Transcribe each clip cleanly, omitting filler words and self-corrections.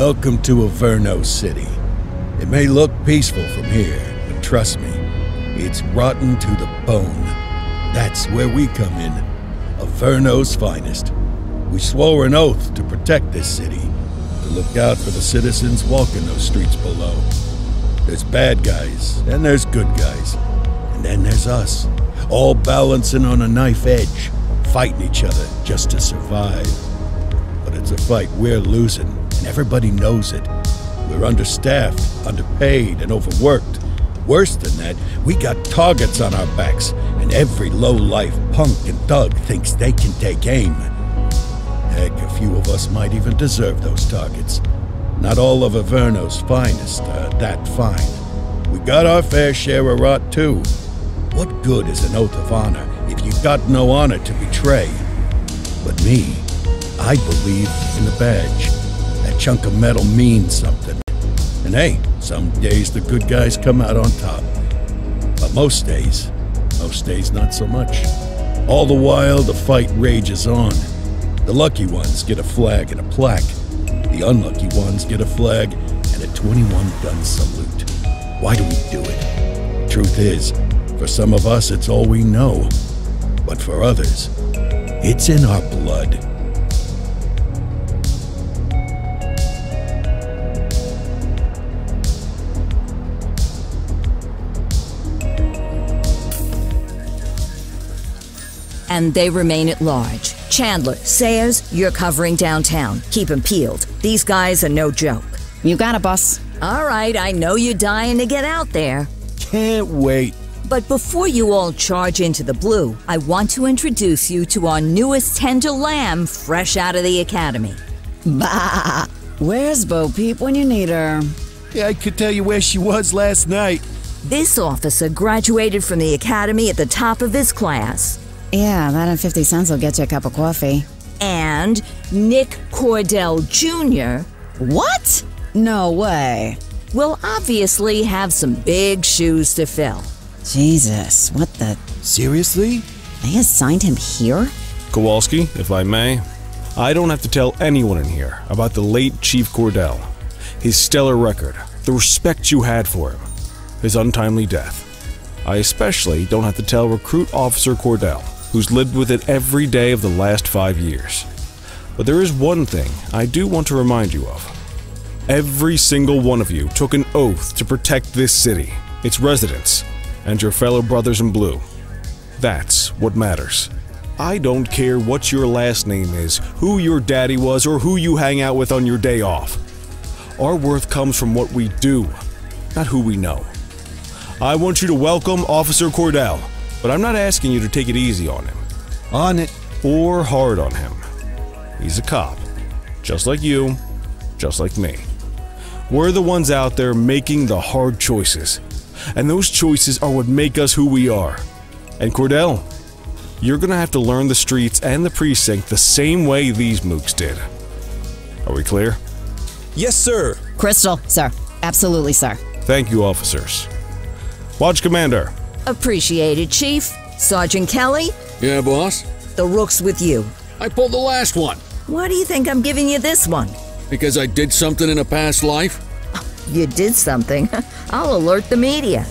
Welcome to Averno City. It may look peaceful from here, but trust me, it's rotten to the bone. That's where we come in. Averno's finest. We swore an oath to protect this city, to look out for the citizens walking those streets below. There's bad guys, and there's good guys. And then there's us, all balancing on a knife edge, fighting each other just to survive. But it's a fight we're losing, and everybody knows it. We're understaffed, underpaid, and overworked. Worse than that, we got targets on our backs, and every low-life punk and thug thinks they can take aim. Heck, a few of us might even deserve those targets. Not all of Averno's finest are that fine. We got our fair share of rot, too. What good is an oath of honor if you got no honor to betray? But me, I believe in the badge. That chunk of metal means something. And hey, some days the good guys come out on top. But most days not so much. All the while, the fight rages on. The lucky ones get a flag and a plaque. The unlucky ones get a flag and a 21-gun salute. Why do we do it? Truth is, for some of us it's all we know. But for others, it's in our blood. And they remain at large. Chandler, Sayers, you're covering downtown. Keep 'em peeled. These guys are no joke. You got it, boss. All right, I know you're dying to get out there. Can't wait. But before you all charge into the blue, I want to introduce you to our newest tender lamb fresh out of the academy. Bah! Where's Bo Peep when you need her? Yeah, I could tell you where she was last night. This officer graduated from the academy at the top of his class. Yeah, that and 50 cents will get you a cup of coffee. And Nick Cordell Jr. What? No way. will obviously have some big shoes to fill. Jesus, what the... Seriously? They assigned him here? Kowalski, if I may, I don't have to tell anyone in here about the late Chief Cordell, his stellar record, the respect you had for him, his untimely death. I especially don't have to tell Recruit Officer Cordell, who's lived with it every day of the last 5 years. But there is one thing I do want to remind you of. Every single one of you took an oath to protect this city, its residents, and your fellow brothers in blue. That's what matters. I don't care what your last name is, who your daddy was, or who you hang out with on your day off. Our worth comes from what we do, not who we know. I want you to welcome Officer Cordell, but I'm not asking you to take it easy on him. On it. Or hard on him. He's a cop, just like you, just like me. We're the ones out there making the hard choices, and those choices are what make us who we are. And Cordell, you're gonna have to learn the streets and the precinct the same way these mooks did. Are we clear? Yes, sir. Crystal, sir. Absolutely, sir. Thank you, officers. Watch Commander. Appreciated, Chief. Sergeant Kelly, Yeah, boss? the rook's with you. I pulled the last one. Why do you think I'm giving you this one? Because I did something in a past life? You did something. I'll alert the media.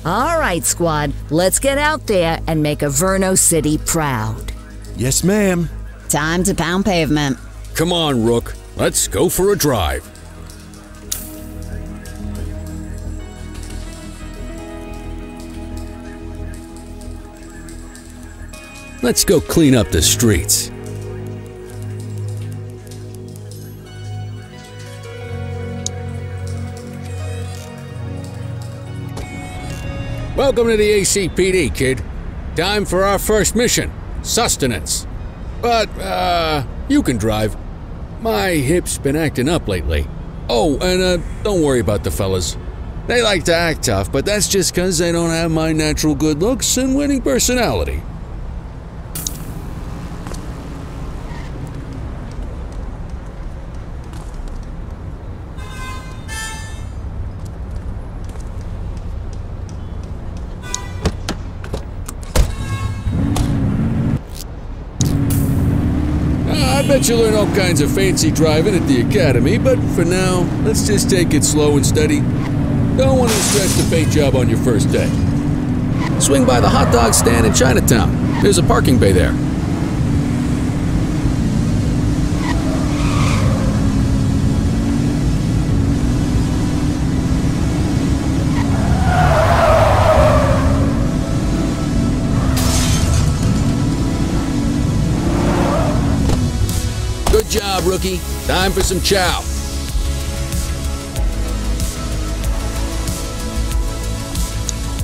All right, squad. Let's get out there and make Averno City proud. Yes, ma'am. Time to pound pavement. Come on, Rook. Let's go for a drive. Let's go clean up the streets. Welcome to the ACPD, kid. Time for our first mission, sustenance. But, you can drive. My hip's been acting up lately. Oh, and, don't worry about the fellas. They like to act tough, but that's just 'cause they don't have my natural good looks and winning personality. Bet you'll learn all kinds of fancy driving at the academy, but for now, let's just take it slow and steady. Don't want to stress the paint job on your first day. Swing by the hot dog stand in Chinatown. There's a parking bay there. Good job, rookie. Time for some chow.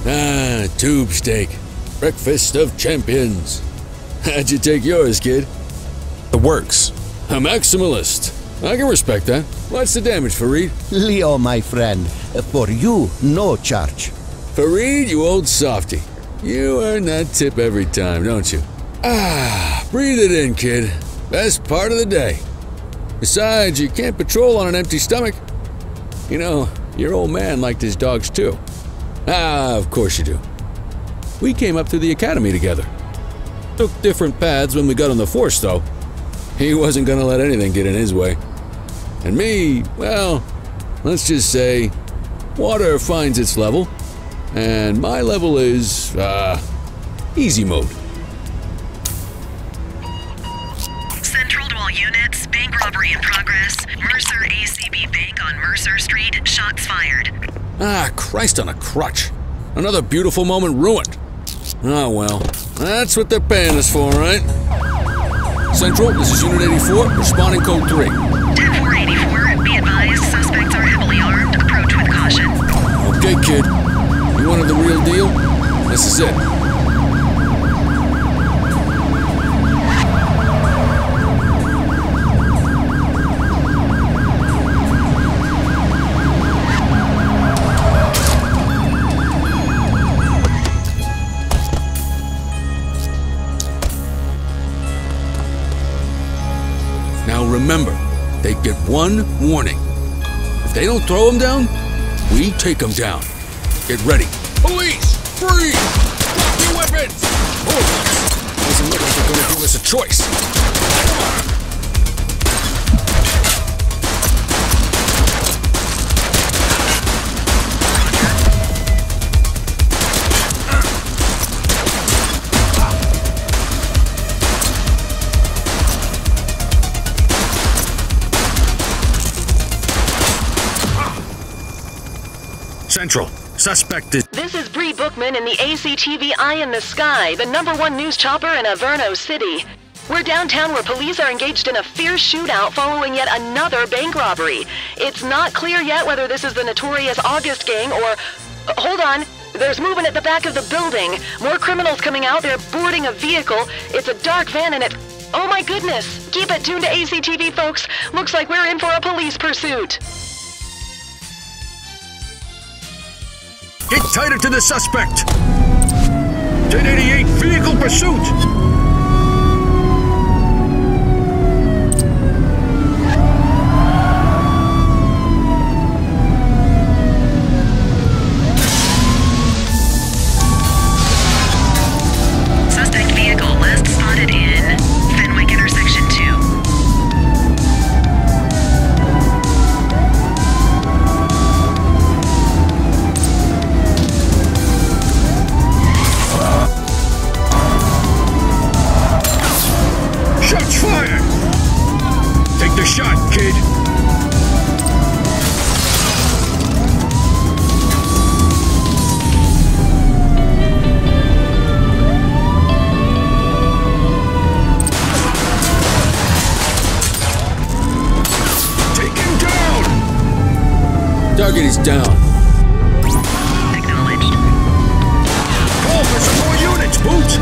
Ah, tube steak. Breakfast of champions. How'd you take yours, kid? The works. A maximalist. I can respect that. What's the damage, Fareed? Leo, my friend, for you, no charge. Fareed, you old softy. You earn that tip every time, don't you? Ah, breathe it in, kid. Best part of the day. Besides, you can't patrol on an empty stomach. You know, your old man liked his dogs too. Ah, of course you do. We came up through the academy together. Took different paths when we got on the force, though. He wasn't gonna let anything get in his way. And me, well, let's just say, water finds its level, and my level is, easy mode. Central to all units, bank robbery in progress. Mercer ACB Bank on Mercer Street, shots fired. Ah, Christ on a crutch. Another beautiful moment ruined. Oh well, that's what they're paying us for, right? Central, this is Unit 84, responding code 3. 10-484, be advised, suspects are heavily armed, approach with caution. Okay, kid. You wanted the real deal? This is it. Remember, they get one warning. If they don't throw them down, we take them down. Get ready. Police! Freeze! Drop your weapons! Oh, doesn't look like they're going to give us a choice. Central, suspect is... This is Bree Bookman in the ACTV Eye in the Sky, the #1 news chopper in Averno City. We're downtown where police are engaged in a fierce shootout following yet another bank robbery. It's not clear yet whether this is the notorious August gang or... hold on. There's movement at the back of the building. More criminals coming out. They're boarding a vehicle. It's a dark van and it... oh my goodness. Keep it tuned to ACTV, folks. Looks like we're in for a police pursuit. Get tighter to the suspect! 1088, vehicle pursuit! Suspect vehicle last spotted in Fenwick intersection 2. Shots fired! Take the shot, kid! Take him down! Target is down. Acknowledged. Call for some more units, Boots!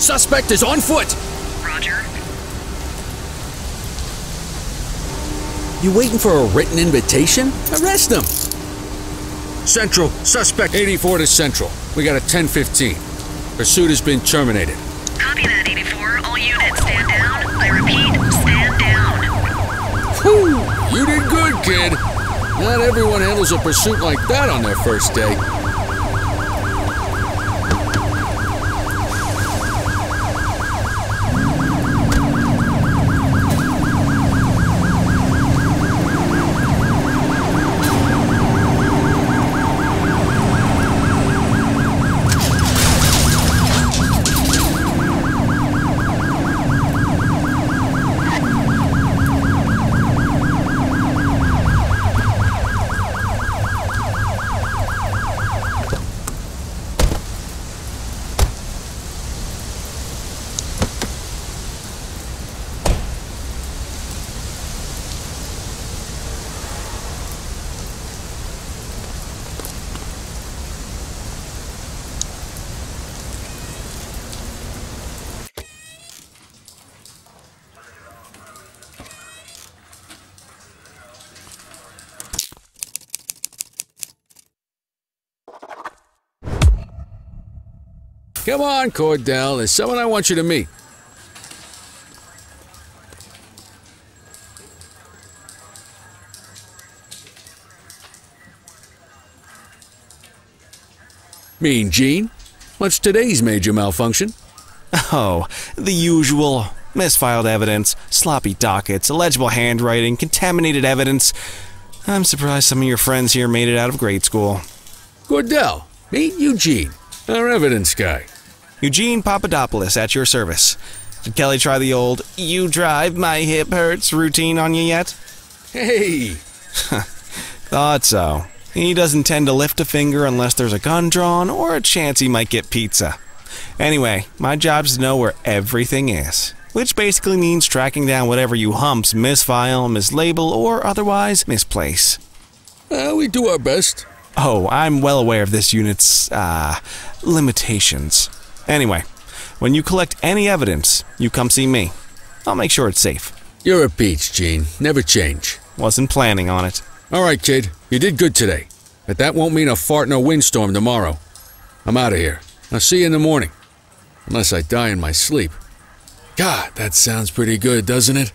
Suspect is on foot! Roger. You waiting for a written invitation? Arrest him! Central, suspect 84 to Central. We got a 10:15. Pursuit has been terminated. Copy that, 84. All units, stand down. I repeat, stand down. Whew! You did good, kid. Not everyone handles a pursuit like that on their first day. Come on, Cordell. There's someone I want you to meet. Mean Gene? What's today's major malfunction? Oh, the usual. Misfiled evidence, sloppy dockets, illegible handwriting, contaminated evidence. I'm surprised some of your friends here made it out of grade school. Cordell, meet Eugene, our evidence guy. Eugene Papadopoulos at your service. Did Kelly try the old, "you drive, my hip hurts" routine on you yet? Hey! Thought so. He doesn't tend to lift a finger unless there's a gun drawn or a chance he might get pizza. Anyway, my job's to know where everything is, which basically means tracking down whatever you humps misfile, mislabel, or otherwise misplace. We do our best. Oh, I'm well aware of this unit's, limitations. Anyway, when you collect any evidence, you come see me. I'll make sure it's safe. You're a peach, Gene. Never change. Wasn't planning on it. All right, kid. You did good today. But that won't mean a fart in a windstorm tomorrow. I'm out of here. I'll see you in the morning. Unless I die in my sleep. God, that sounds pretty good, doesn't it?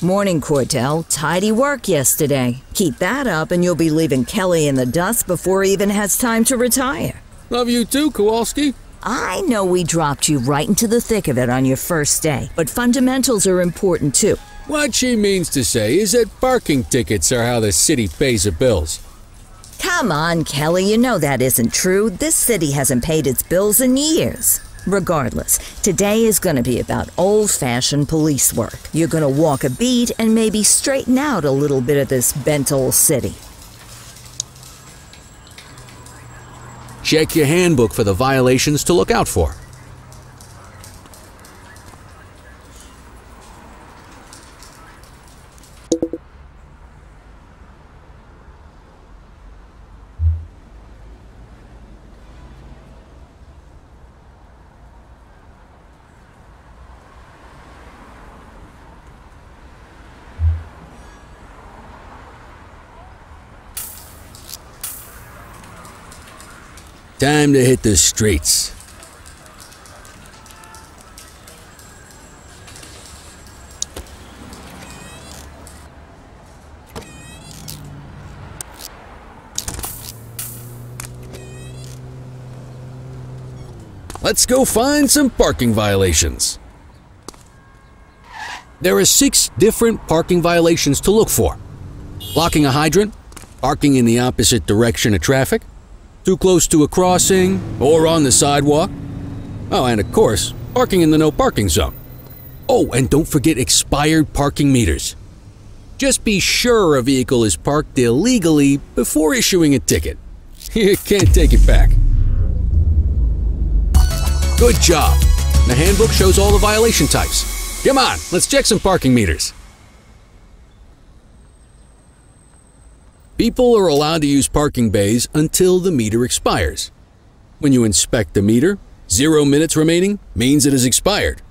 Morning, Cordell. Tidy work yesterday. Keep that up and you'll be leaving Kelly in the dust before he even has time to retire. Love you too, Kowalski. I know we dropped you right into the thick of it on your first day, but fundamentals are important too. What she means to say is that parking tickets are how the city pays the bills. Come on, Kelly, you know that isn't true. This city hasn't paid its bills in years. Regardless, today is going to be about old-fashioned police work. You're going to walk a beat and maybe straighten out a little bit of this bent old city. Check your handbook for the violations to look out for. Time to hit the streets. Let's go find some parking violations. There are 6 different parking violations to look for. Blocking a hydrant, parking in the opposite direction of traffic, too close to a crossing, or on the sidewalk. Oh, and of course, parking in the no parking zone. Oh, and don't forget expired parking meters. Just be sure a vehicle is parked illegally before issuing a ticket. You can't take it back. Good job. The handbook shows all the violation types. Come on, let's check some parking meters. People are allowed to use parking bays until the meter expires. When you inspect the meter, 0 minutes remaining means it has expired.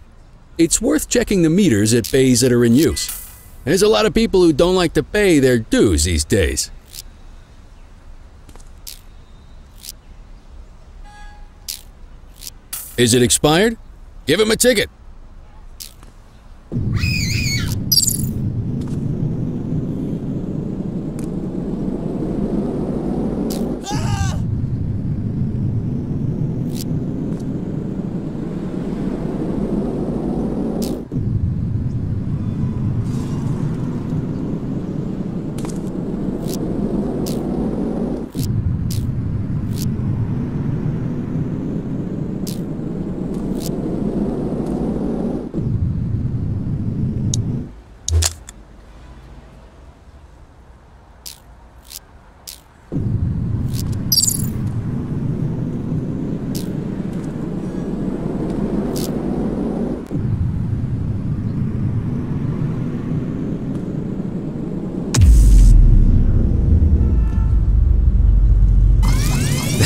It's worth checking the meters at bays that are in use. There's a lot of people who don't like to pay their dues these days. Is it expired? Give him a ticket.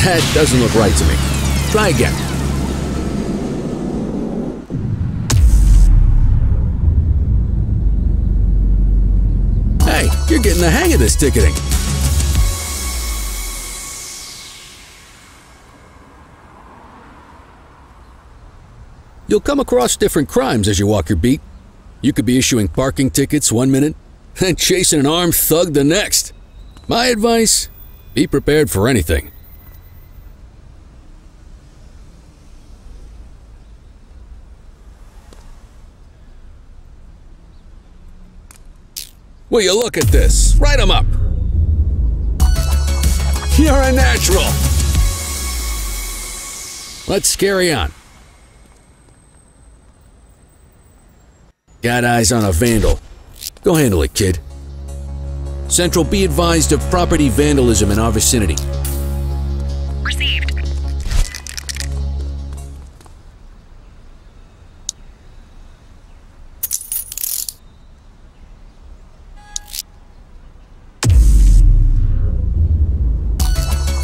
That doesn't look right to me. Try again. Hey, you're getting the hang of this ticketing. You'll come across different crimes as you walk your beat. You could be issuing parking tickets 1 minute and chasing an armed thug the next. My advice, be prepared for anything. Will you look at this? Write 'em up. You're a natural. Let's carry on. Got eyes on a vandal. Go handle it, kid. Central, be advised of property vandalism in our vicinity. Received.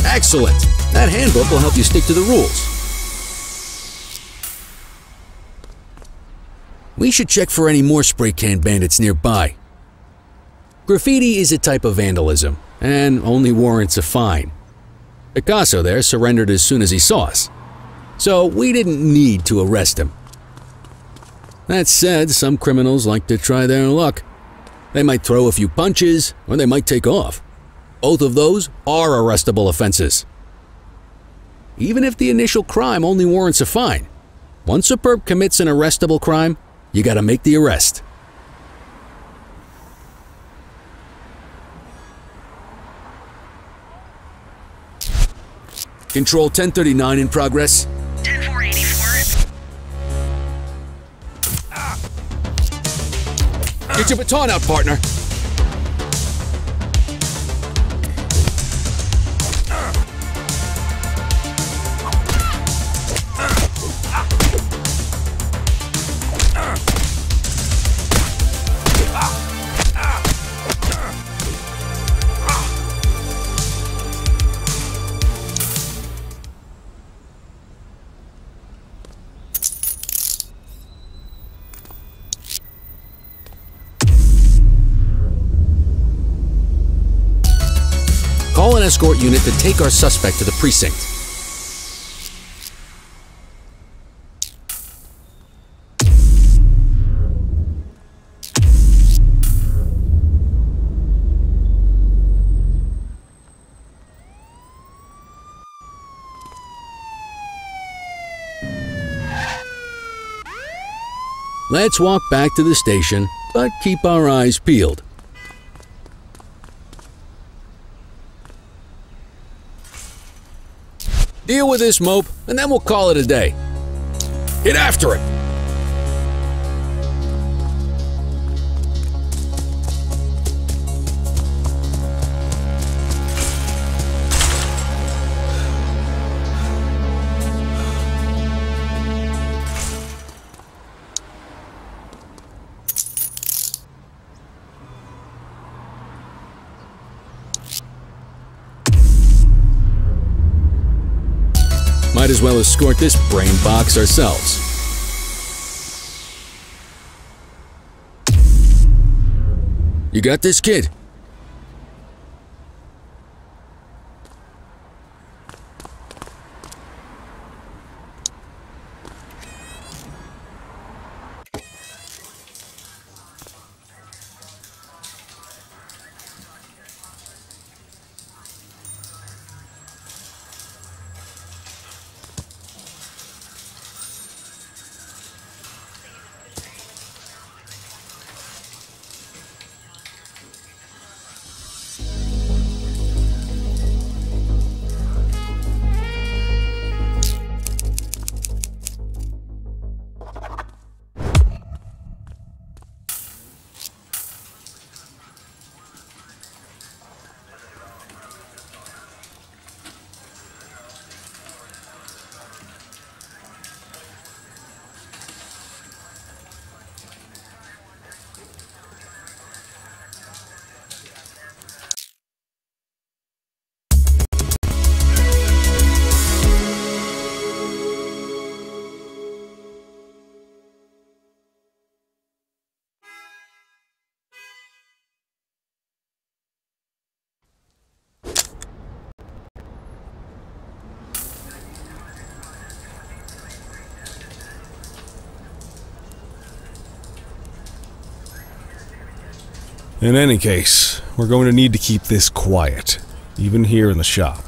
Excellent! That handbook will help you stick to the rules. We should check for any more spray can bandits nearby. Graffiti is a type of vandalism, and only warrants a fine. Picasso there surrendered as soon as he saw us, so we didn't need to arrest him. That said, some criminals like to try their luck. They might throw a few punches, or they might take off. Both of those are arrestable offenses. Even if the initial crime only warrants a fine, once a perp commits an arrestable crime, you gotta make the arrest. Control 1039 in progress. 10484. Get your baton out, partner. Call an escort unit to take our suspect to the precinct. Let's walk back to the station, but keep our eyes peeled. Deal with this mope, and then we'll call it a day. Get after it! Might as well escort this brain box ourselves. You got this, kid? In any case, we're going to need to keep this quiet, even here in the shop.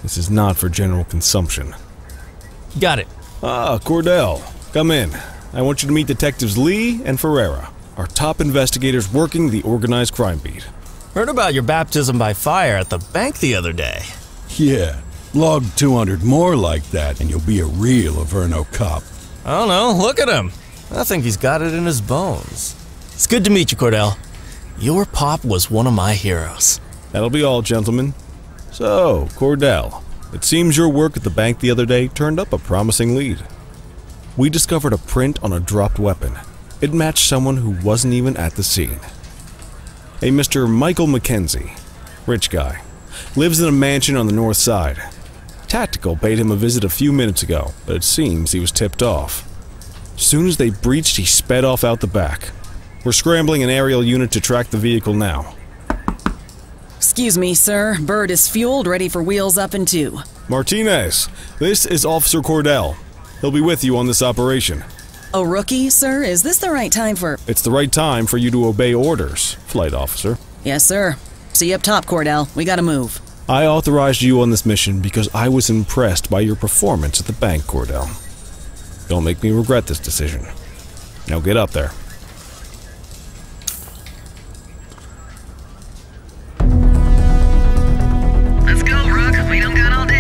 This is not for general consumption. Got it. Ah, Cordell, come in. I want you to meet Detectives Lee and Ferreira, our top investigators working the organized crime beat. Heard about your baptism by fire at the bank the other day. Yeah, log 200 more like that and you'll be a real Averno cop. I don't know, look at him. I think he's got it in his bones. It's good to meet you, Cordell. Your pop was one of my heroes. That'll be all, gentlemen. So, Cordell, it seems your work at the bank the other day turned up a promising lead. We discovered a print on a dropped weapon. It matched someone who wasn't even at the scene. A Mr. Michael McKenzie, rich guy, lives in a mansion on the north side. Tactical paid him a visit a few minutes ago, but it seems he was tipped off. As soon as they breached, he sped off out the back. We're scrambling an aerial unit to track the vehicle now. Excuse me, sir. Bird is fueled, ready for wheels up in 2. Martinez, this is Officer Cordell. He'll be with you on this operation. A rookie, sir? Is this the right time for— It's the right time for you to obey orders, Flight Officer. Yes, sir. See you up top, Cordell. We gotta move. I authorized you on this mission because I was impressed by your performance at the bank, Cordell. Don't make me regret this decision. Now get up there. Let's go, Rook. We don't got all day.